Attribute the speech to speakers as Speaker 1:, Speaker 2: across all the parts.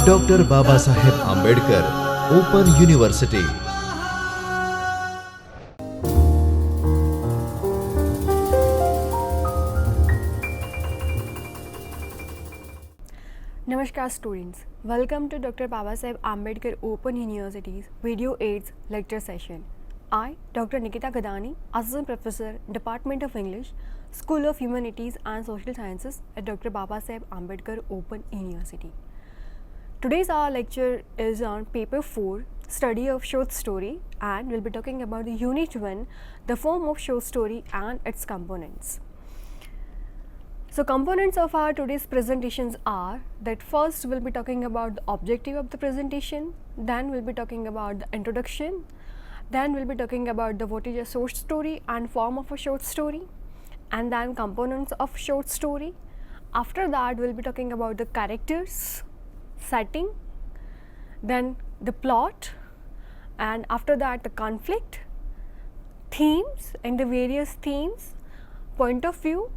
Speaker 1: Doctor Babasaheb Ambedkar open university.
Speaker 2: Namaskar students, welcome to Dr. Babasaheb Ambedkar Open University's Video Aids lecture session. I, Dr. Nikita Gadani, Assistant Professor, Department of English, School of Humanities and Social Sciences at Dr. Babasaheb Ambedkar Open University. Today's our lecture is on paper 4, study of short story, and we'll be talking about the unit 1, the form of short story and its components. So components of our today's presentations are that first we'll be talking about the objective of the presentation, then we'll be talking about the introduction, then we'll be talking about the what is a short story and form of a short story, and then components of short story. After that we'll be talking about the characters, setting, then the plot, and after that the conflict, themes and the various themes, point of view,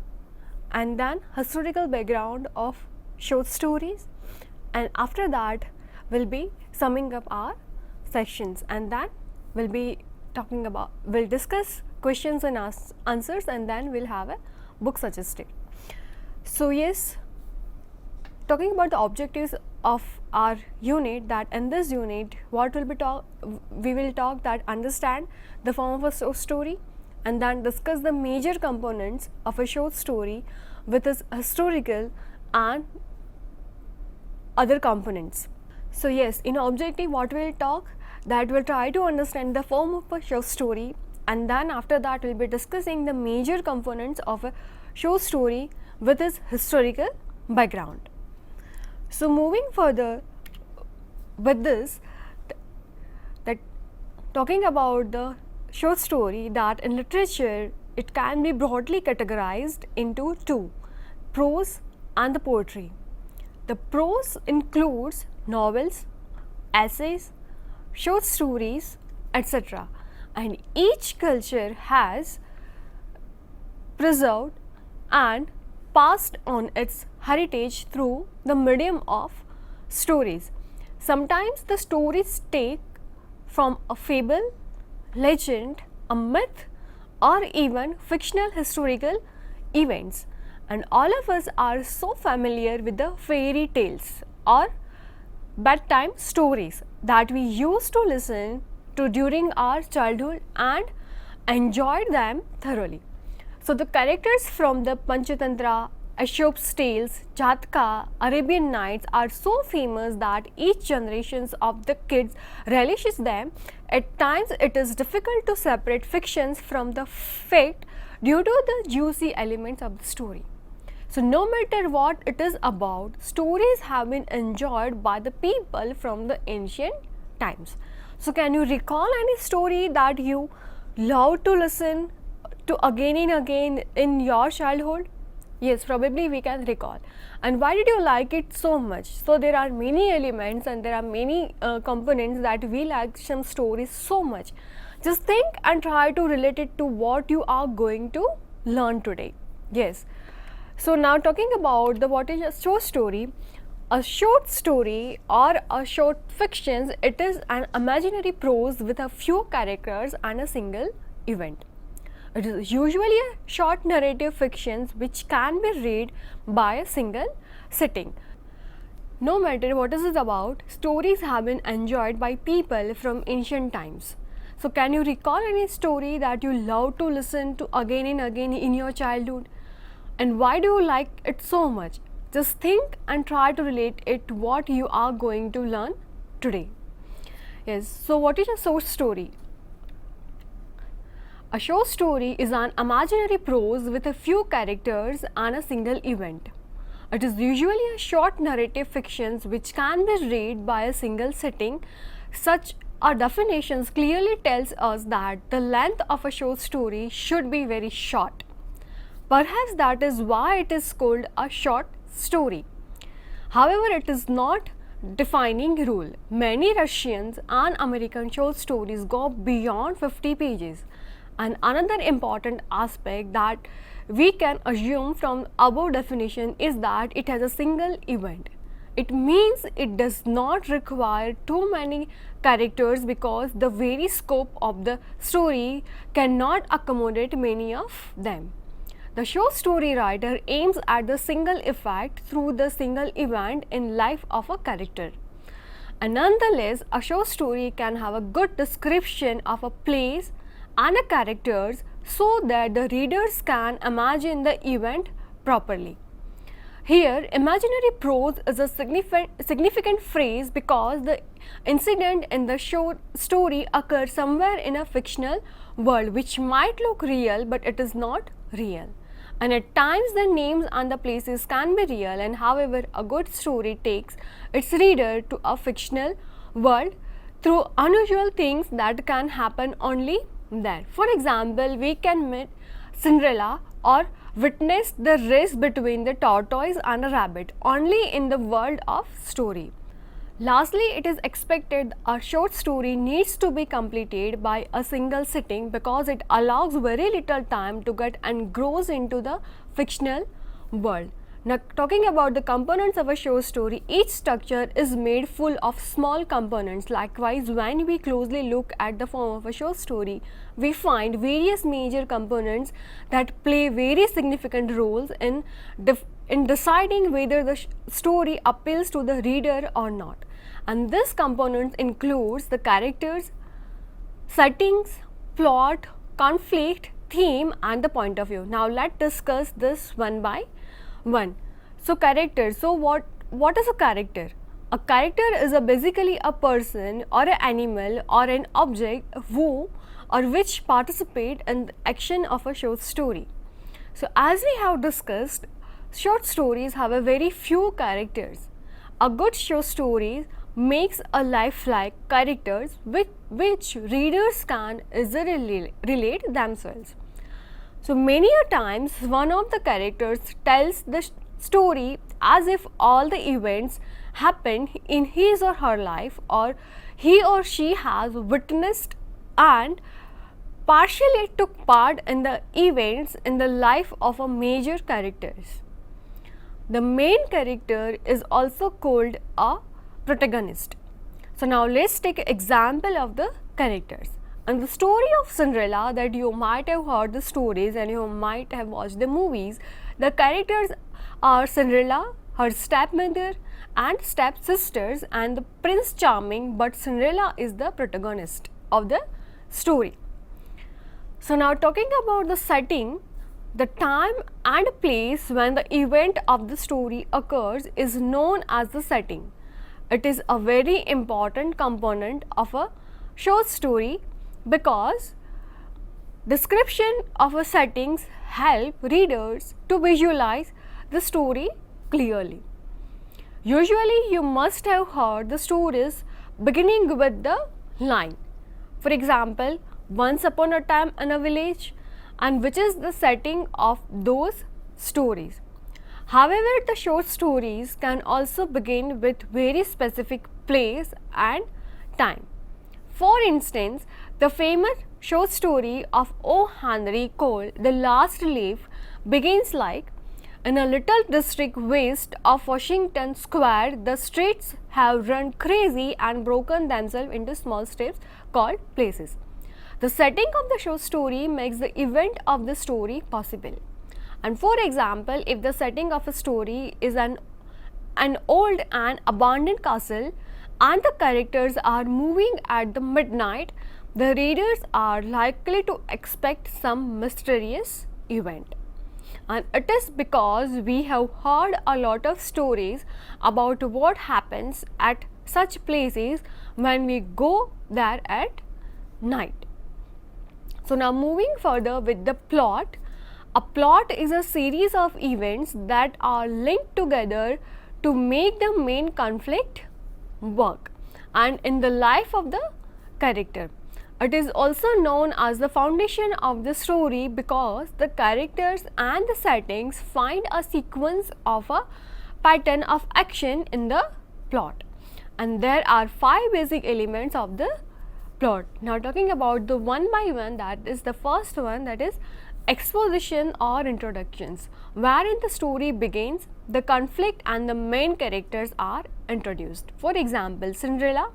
Speaker 2: and then historical background of short stories, and after that we'll be summing up our sections, and then we'll discuss questions and answers, and then we'll have a book suggested. So yes, talking about the objectives of our unit, that in this unit what will be we will talk that understand the form of a short story, and then discuss the major components of a short story with its historical and other components. So yes, in objective what we'll talk, that we'll try to understand the form of a short story, and then after that we'll be discussing the major components of a short story with its historical background. So moving further with this, that talking about the short story, that in literature it can be broadly categorized into two, prose and the poetry. The prose includes novels, essays, short stories, etc., and each culture has preserved and passed on its heritage through the medium of stories. Sometimes the stories take from a fable, legend, a myth, or even fictional historical events, and all of us are so familiar with the fairy tales or bedtime stories that we used to listen to during our childhood and enjoyed them thoroughly. So the characters from the Panchatantra, Aesop's tales, Jatka, Arabian Nights are so famous that each generation of the kids relishes them. At times it is difficult to separate fictions from the fact due to the juicy elements of the story. So no matter what it is about, stories have been enjoyed by the people from the ancient times. So can you recall any story that you love to listen to again and again in your childhood? Yes, probably we can recall. And why did you like it so much? So there are many elements and there are many components that we like some stories so much. Just think and try to relate it to what you are going to learn today. Yes. So now talking about the what is a short story. A short story or a short fiction, it is an imaginary prose with a few characters and a single event. It is usually a short narrative fiction which can be read by a single sitting. No matter what is it about, stories have been enjoyed by people from ancient times. So can you recall any story that you love to listen to again and again in your childhood? And why do you like it so much? Just think and try to relate it to what you are going to learn today. Yes, so what is a short story? A short story is an imaginary prose with a few characters and a single event. It is usually a short narrative fiction which can be read by a single sitting. Such a definition clearly tells us that the length of a short story should be very short. Perhaps that is why it is called a short story. However, it is not defining rule. Many Russian and American short stories go beyond 50 pages. And another important aspect that we can assume from above definition is that it has a single event. It means it does not require too many characters because the very scope of the story cannot accommodate many of them. The short story writer aims at the single effect through the single event in life of a character. And nonetheless, a short story can have a good description of a place and a characters so that the readers can imagine the event properly. Here, imaginary prose is a significant phrase because the incident in the short story occurs somewhere in a fictional world which might look real but it is not real. And at times the names and the places can be real, and however a good story takes its reader to a fictional world through unusual things that can happen only there. For example, we can meet Cinderella or witness the race between the tortoise and a rabbit only in the world of story. Lastly, it is expected a short story needs to be completed by a single sitting because it allows very little time to get engrossed into the fictional world. Now, talking about the components of a short story, each structure is made full of small components. Likewise, when we closely look at the form of a short story, we find various major components that play very significant roles in deciding whether the story appeals to the reader or not. And this component includes the characters, settings, plot, conflict, theme and the point of view. Now let's discuss this one by one. So characters. So what is a character? A character is basically a person or an animal or an object who or which participate in the action of a short story. So as we have discussed, short stories have a very few characters. A good short story makes a lifelike characters with which readers can easily relate themselves. So many a times one of the characters tells the story as if all the events happened in his or her life, or he or she has witnessed and partially took part in the events in the life of a major characters. The main character is also called a protagonist. So now let's take an example of the characters. And the story of Cinderella, that you might have heard the stories and you might have watched the movies, the characters are Cinderella, her stepmother and stepsisters and the Prince Charming, but Cinderella is the protagonist of the story. So now talking about the setting, the time and place when the event of the story occurs is known as the setting. It is a very important component of a short story because description of a settings help readers to visualize the story clearly. Usually you must have heard the stories beginning with the line. For example, once upon a time in a village, and which is the setting of those stories. However, the short stories can also begin with very specific place and time. For instance, the famous short story of O. Henry called The Last Leaf begins like, in a little district west of Washington Square, the streets have run crazy and broken themselves into small steps called places. The setting of the short story makes the event of the story possible. And for example, if the setting of a story is an old and abandoned castle and the characters are moving at the midnight, the readers are likely to expect some mysterious event. And it is because we have heard a lot of stories about what happens at such places when we go there at night. So now moving further with the plot. A plot is a series of events that are linked together to make the main conflict work and in the life of the character. It is also known as the foundation of the story because the characters and the settings find a sequence of a pattern of action in the plot. And there are 5 basic elements of the plot. Now talking about the one by one, that is the first one, that is exposition or introductions, wherein the story begins, the conflict and the main characters are introduced. For example, Cinderella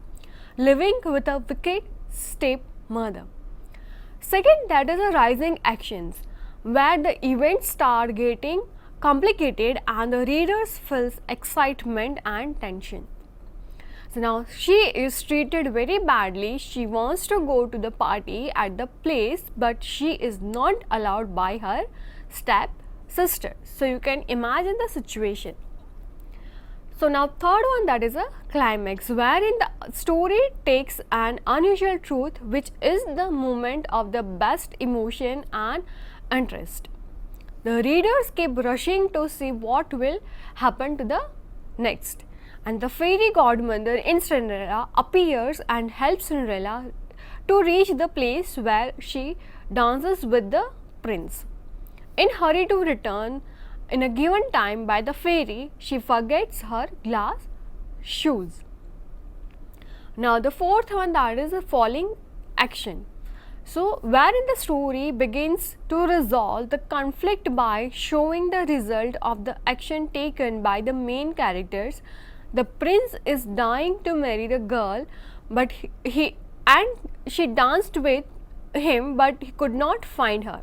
Speaker 2: living with a wicked stepmother. Second, that is a rising actions, where the events start getting complicated and the readers feels excitement and tension. So now she is treated very badly. She wants to go to the party at the place, but she is not allowed by her step sister. So you can imagine the situation. So now third one, that is a climax, wherein the story takes an unusual truth, which is the moment of the best emotion and interest. The readers keep rushing to see what will happen to the next. And the fairy godmother in Cinderella appears and helps Cinderella to reach the place where she dances with the prince. In hurry to return in a given time by the fairy, she forgets her glass shoes. Now the fourth one, that is a falling action. So wherein the story begins to resolve the conflict by showing the result of the action taken by the main characters. The prince is dying to marry the girl, but she danced with him, but he could not find her.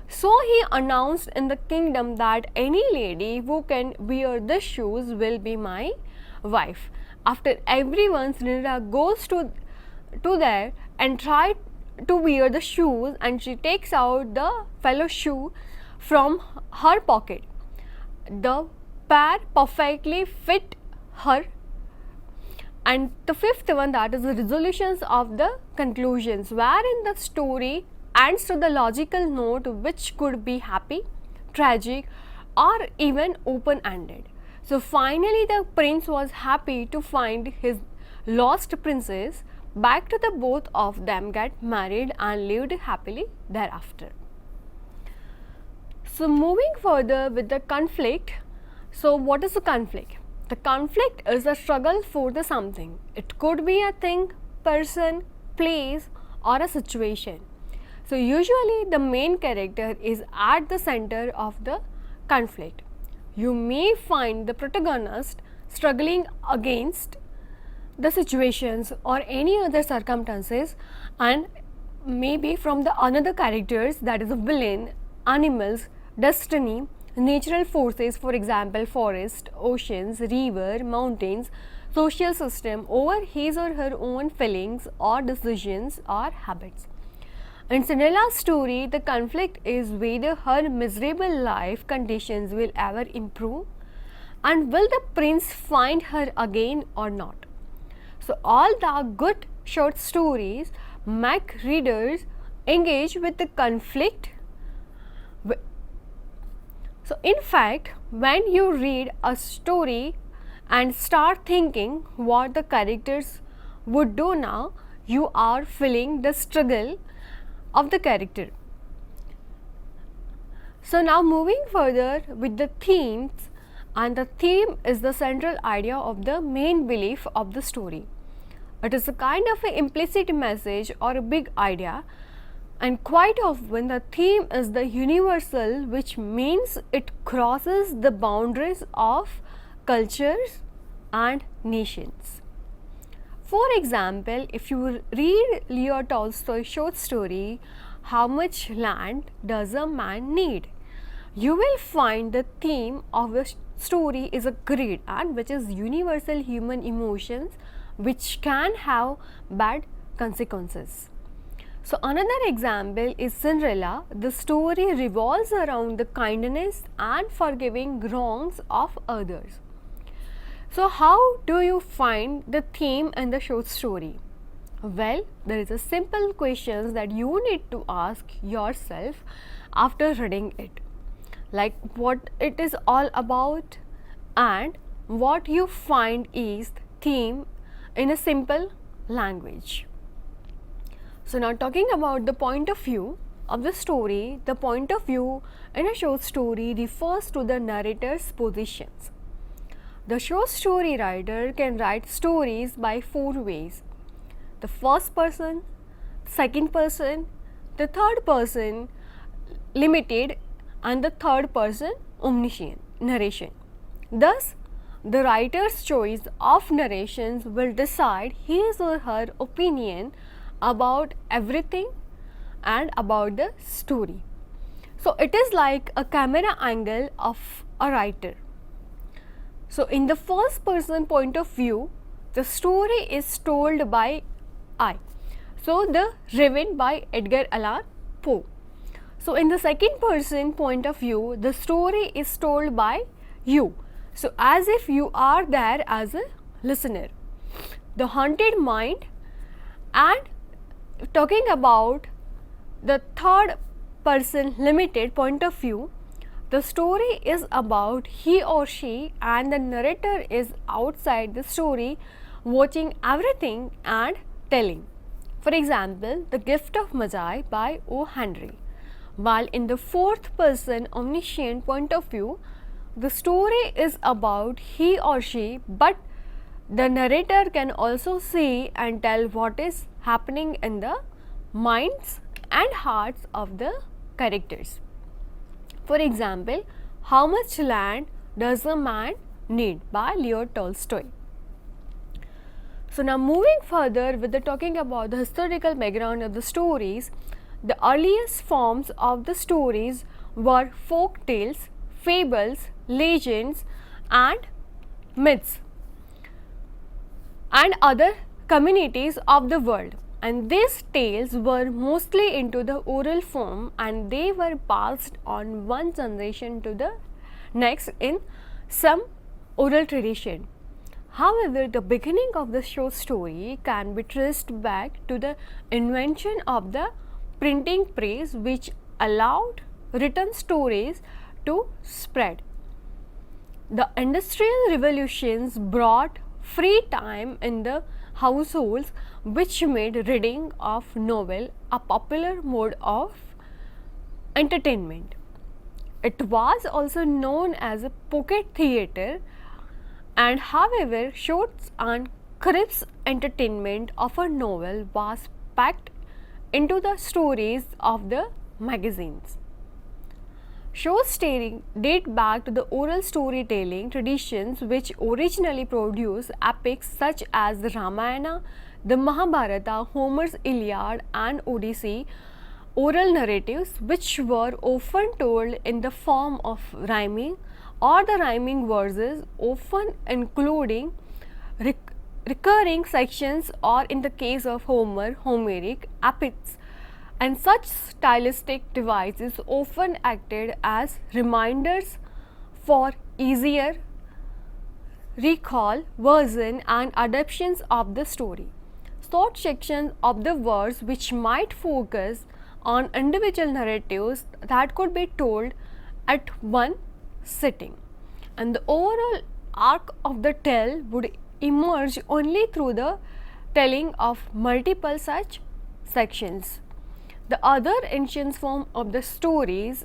Speaker 2: So he announced in the kingdom that any lady who can wear the shoes will be my wife. After everyone, Cinderella goes to there and try to wear the shoes, and she takes out the fellow shoe from her pocket. The pair perfectly fit her. And the fifth one, that is the resolutions of the conclusions, wherein the story ends to the logical note, which could be happy, tragic, or even open-ended. So finally the prince was happy to find his lost princess. Back to the both of them get married and lived happily thereafter. So moving further with the conflict. So what is the conflict? The conflict is a struggle for the something. It could be a thing, person, place, or a situation. So usually the main character is at the center of the conflict. You may find the protagonist struggling against the situations or any other circumstances, and maybe from the another characters, that is a villain, animals, destiny, natural forces, for example forest, oceans, river, mountains, social system, over his or her own feelings or decisions or habits. In Cinderella's story, the conflict is whether her miserable life conditions will ever improve and will the prince find her again or not. So all the good short stories make readers engage with the conflict. So in fact, when you read a story and start thinking what the characters would do now, you are feeling the struggle of the character. So now moving further with the themes, and the theme is the central idea of the main belief of the story. It is a kind of an implicit message or a big idea, and quite often the theme is the universal, which means it crosses the boundaries of cultures and nations. For example, if you read Leo Tolstoy's short story, How Much Land Does a Man Need?, you will find the theme of the story is a greed, and which is universal human emotions which can have bad consequences. So another example is Cinderella. The story revolves around the kindness and forgiving wrongs of others. So how do you find the theme in the short story? Well, there is a simple questions that you need to ask yourself after reading it, like what it is all about and what you find is theme in a simple language. So now talking about the point of view of the story, the point of view in a short story refers to the narrator's positions. The short story writer can write stories by 4 ways: the first person, second person, the third person, limited and the third person omniscient narration. Thus, the writer's choice of narrations will decide his or her opinion about everything and about the story. So, it is like a camera angle of a writer. So, in the first person point of view, the story is told by I. So, the Raven by Edgar Allan Poe. So, in the second person point of view, the story is told by you. So, as if you are there as a listener. The Haunted Mind, and talking about the third person limited point of view, the story is about he or she and the narrator is outside the story watching everything and telling. For example, The Gift of Magi by O. Henry. While in the fourth person omniscient point of view, the story is about he or she, but the narrator can also see and tell what is happening in the minds and hearts of the characters. For example, How Much Land Does a Man Need by Leo Tolstoy. So now moving further with the talking about the historical background of the stories, the earliest forms of the stories were folk tales, fables, legends and myths and other communities of the world, and these tales were mostly into the oral form and they were passed on one generation to the next in some oral tradition. However, the beginning of the short story can be traced back to the invention of the printing press, which allowed written stories to spread. The industrial revolutions brought free time in the households, which made reading of novel a popular mode of entertainment. It was also known as a pocket theatre, and however, shorts and crisp entertainment of a novel was packed into the stories of the magazines. Shows date back to the oral storytelling traditions, which originally produced epics such as the Ramayana, the Mahabharata, Homer's Iliad and Odyssey, oral narratives which were often told in the form of rhyming or the rhyming verses, often including recurring sections, or in the case of Homer, Homeric epics. And such stylistic devices often acted as reminders for easier recall, version and adaptations of the story. Short sections of the verse which might focus on individual narratives that could be told at one sitting, and the overall arc of the tale would emerge only through the telling of multiple such sections. The other ancient form of the stories,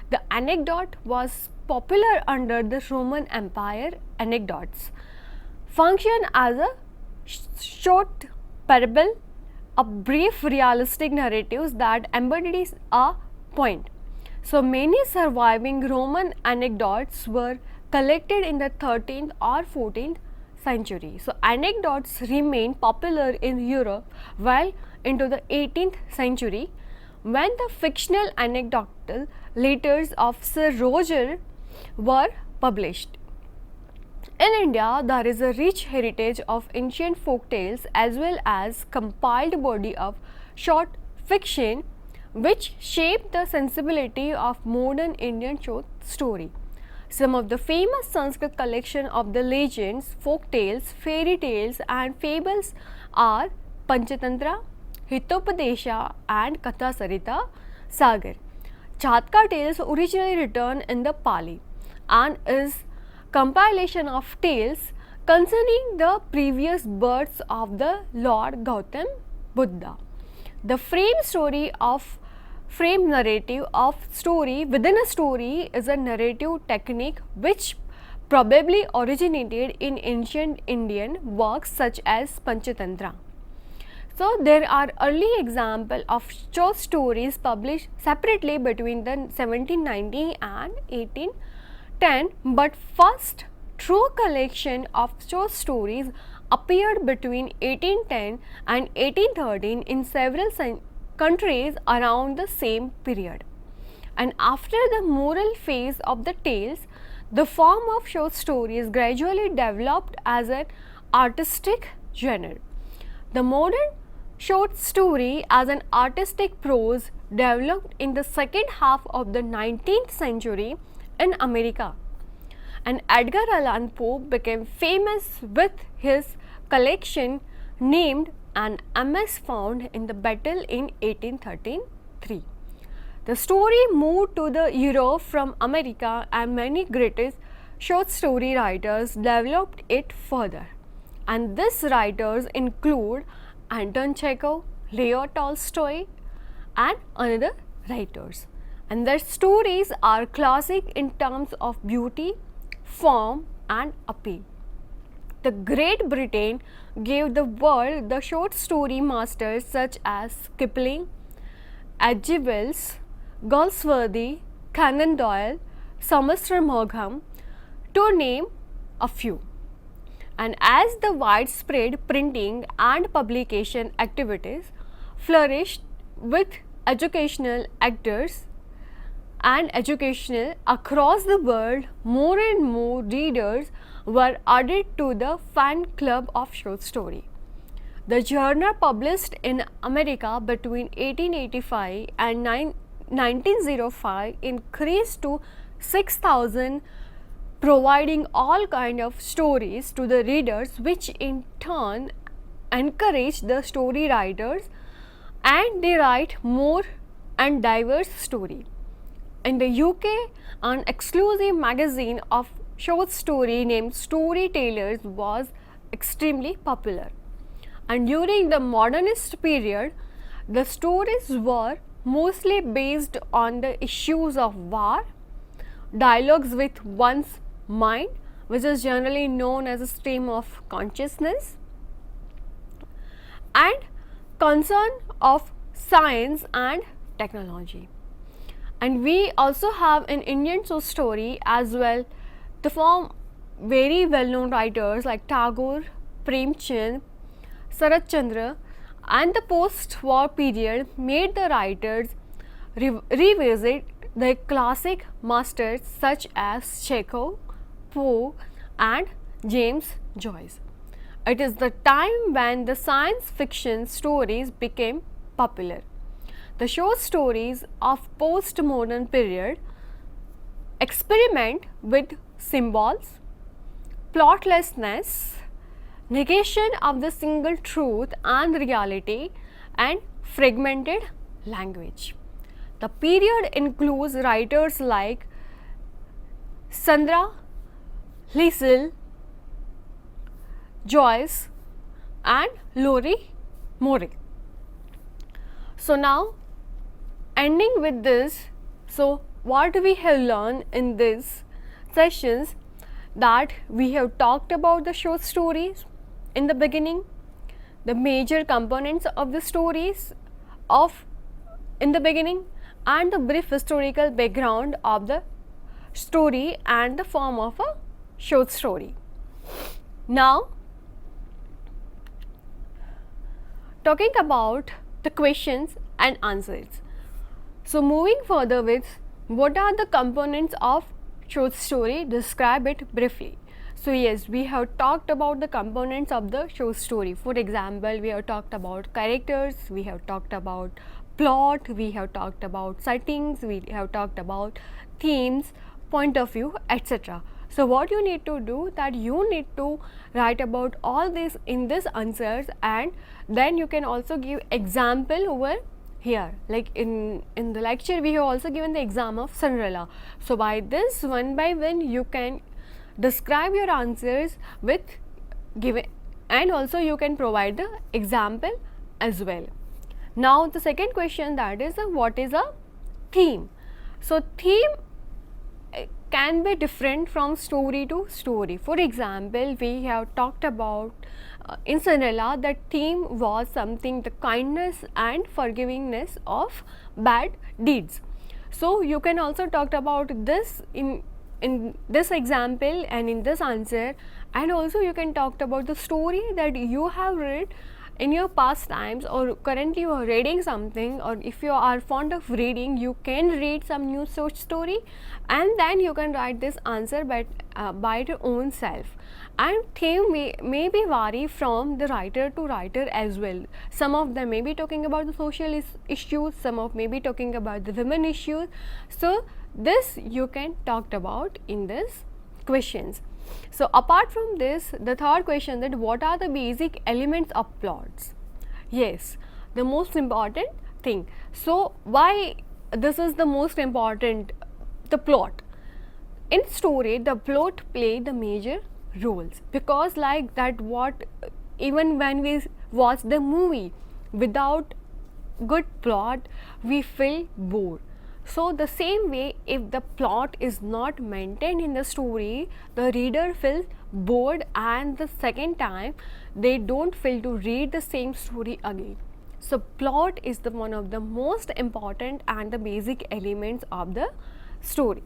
Speaker 2: the anecdote, was popular under the Roman Empire. Anecdotes function as a short parable, a brief realistic narrative that embodies a point. So many surviving Roman anecdotes were collected in the 13th or 14th century. So anecdotes remained popular in Europe well into the 18th century, when the fictional anecdotal letters of Sir Roger were published. In India, there is a rich heritage of ancient folk tales as well as compiled body of short fiction which shaped the sensibility of modern Indian short story. Some of the famous Sanskrit collection of the legends, folk tales, fairy tales and fables are Panchatantra, Hitopadesha and Katha Sarita Sagar. Chatka tales originally written in the Pali and is compilation of tales concerning the previous births of the Lord Gautam Buddha. The frame narrative of story within a story is a narrative technique which probably originated in ancient Indian works such as Panchatantra. So there are early examples of short stories published separately between the 1790 and 1810, but first true collection of short stories appeared between 1810 and 1813 in several countries around the same period. And after the moral phase of the tales, the form of short stories gradually developed as an artistic genre. The modern short story as an artistic prose developed in the second half of the 19th century in America. And Edgar Allan Poe became famous with his collection named An MS Found in the Battle in 1813. The story moved to the Europe from America, and many greatest short story writers developed it further. And these writers include Anton Chekhov, Leo Tolstoy, and other writers. And their stories are classic in terms of beauty, form, and appeal. The Great Britain gave the world the short story masters such as Kipling, H.G. Wells, Galsworthy, Conan Doyle, Somerset Maugham, to name a few. And as the widespread printing and publication activities flourished with educational actors and educational across the world, more and more readers were added to the fan club of short story. The genre published in America between 1885 and 1905 increased to 6,000, providing all kinds of stories to the readers, which in turn encouraged the story writers and they write more and diverse story. In the UK, an exclusive magazine of short story named Storytellers was extremely popular. And during the modernist period, the stories were mostly based on the issues of war, dialogues with one's mind, which is generally known as a stream of consciousness, and concern of science and technology. And we also have in Indian short story as well the form very well-known writers like Tagore, Premchand, Sarat Chandra, and the post-war period made the writers revisit the classic masters such as Chekhov, Poe, and James Joyce. It is the time when the science fiction stories became popular. The short stories of post-modern period experiment with symbols, plotlessness, negation of the single truth and reality, and fragmented language. The period includes writers like Sandra Liesel, Joyce, and Lori Morey. So now, ending with this, so what we have learned in these sessions, that we have talked about the short stories in the beginning, the major components of the stories of in the beginning, and the brief historical background of the story and the form of a short story. Now, talking about the questions and answers. So moving further with what are the components of short story, describe it briefly. So yes, we have talked about the components of the short story. For example, we have talked about characters, we have talked about plot, we have talked about settings, we have talked about themes, point of view, etc. So what you need to do, that you need to write about all this in this answers, and then you can also give example over here. Like in the lecture we have also given the exam of Cinderella. So by this, one by one you can describe your answers with given, and also you can provide the example as well. Now the second question, that is what is a theme. So theme can be different from story to story. For example, we have talked about in Cinderella, the theme was something the kindness and forgivingness of bad deeds. So you can also talk about this in this example and in this answer, and also you can talk about the story that you have read in your past times, or currently you are reading something, or if you are fond of reading, you can read some new short story and then you can write this answer by your own self. And theme may be vary from the writer to writer as well. Some of them may be talking about the social issues, some of may be talking about the women issues. So this you can talk about in this questions. So apart from this, the third question, that what are the basic elements of plots? Yes, the most important thing. So why this is the most important, the plot? In story, the plot play the major roles, because like that, what even when we watch the movie without good plot, we feel bored. So the same way, if the plot is not maintained in the story, the reader feels bored, and the second time they don't feel to read the same story again. So plot is the one of the most important and the basic elements of the story.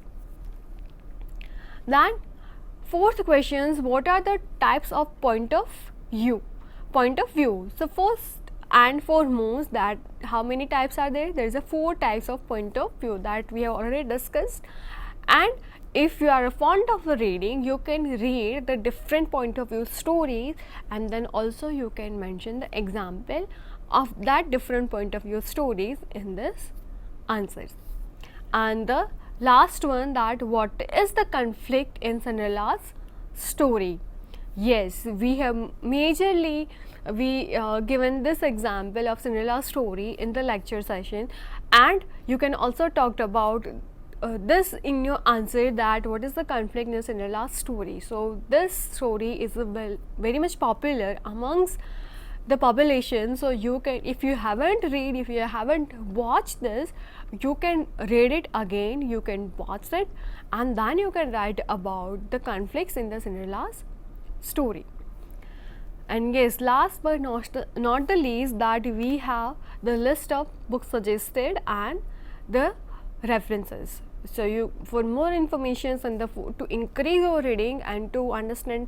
Speaker 2: Then fourth questions, what are the types of point of view? So first and foremost, that how many types are there? There is a 4 types of point of view that we have already discussed. And if you are fond of the reading, you can read the different point of view stories, and then also you can mention the example of that different point of view stories in this answers. And the last one, that what is the conflict in Cinderella's story? Yes, we have majorly given this example of Cinderella's story in the lecture session, and you can also talk about this in your answer, that what is the conflict in Cinderella's story. So this story is very much popular amongst the population. So you can, if you haven't watched this, you can read it again, you can watch it, and then you can write about the conflicts in the Cinderella's story. And yes, last but not the least, that we have the list of books suggested and the references. So you, for more information and to increase your reading and to understand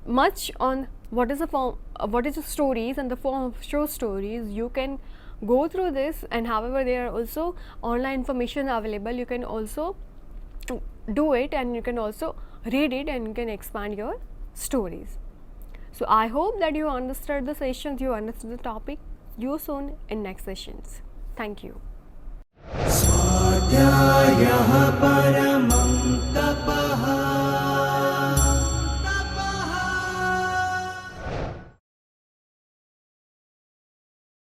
Speaker 2: much on what is the stories and the form of short stories, you can go through this. And however, there are also online information available, you can also do it, and you can also read it, and you can expand your stories. So I hope that you understood the sessions, you understood the topic. See you soon in next sessions. Thank you.
Speaker 3: स्वाध्यायः परमं तप